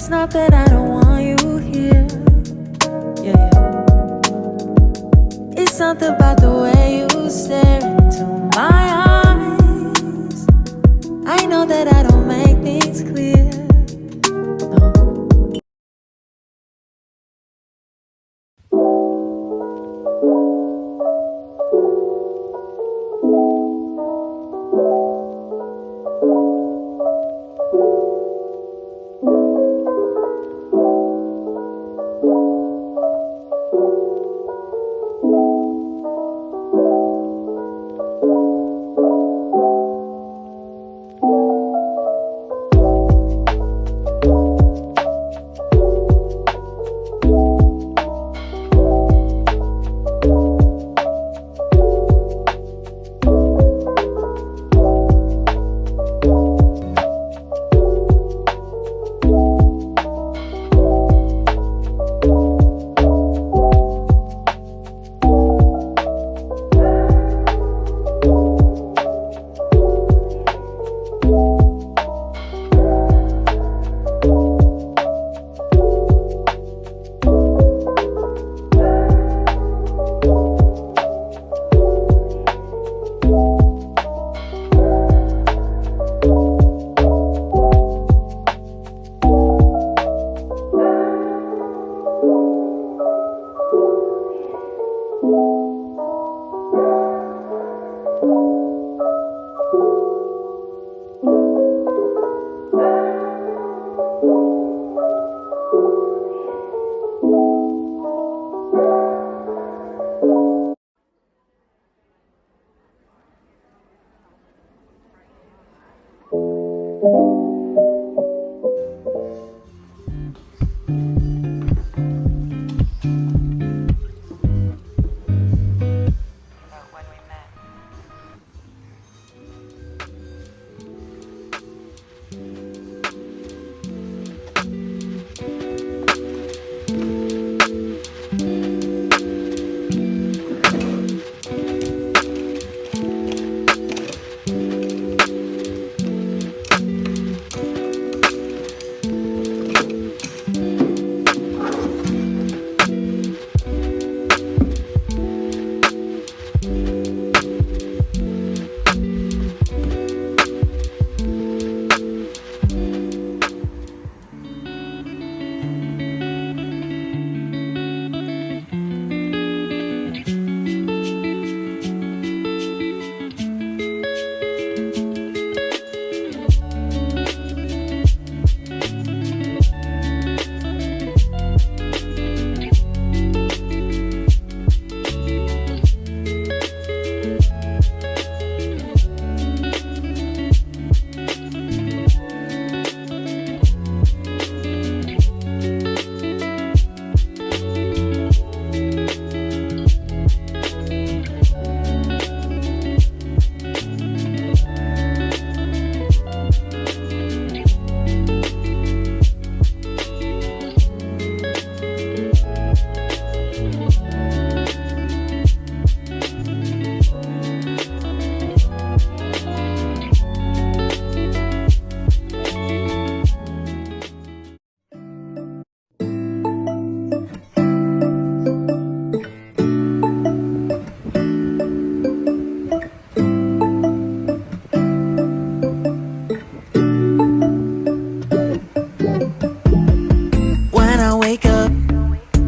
It's not that I don't want you here. Yeah, yeah. It's something about the way you stare into my eyes. I know that I don't make things clear. No.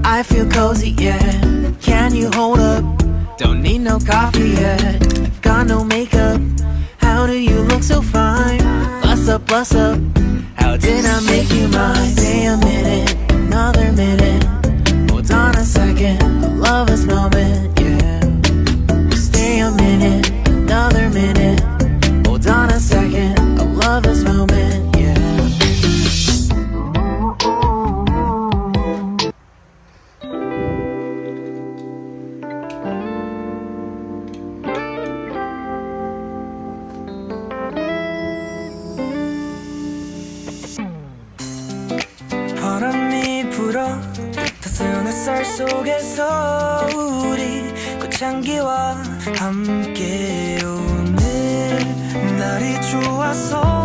I feel cozy, yeah. Can you hold up? Don't need no coffee yet. Got no makeup. How do you look so fine? Bust up, bust up. How did I make you mine? Stay a minute, another minute. Hold on a second, I love this moment, yeah. Stay a minute, another minute. Hold on a second, I love this moment, yeah. 바람이 불어 따스한 햇살 속에서 우리 꽃향기와 함께 오늘 날이 좋아서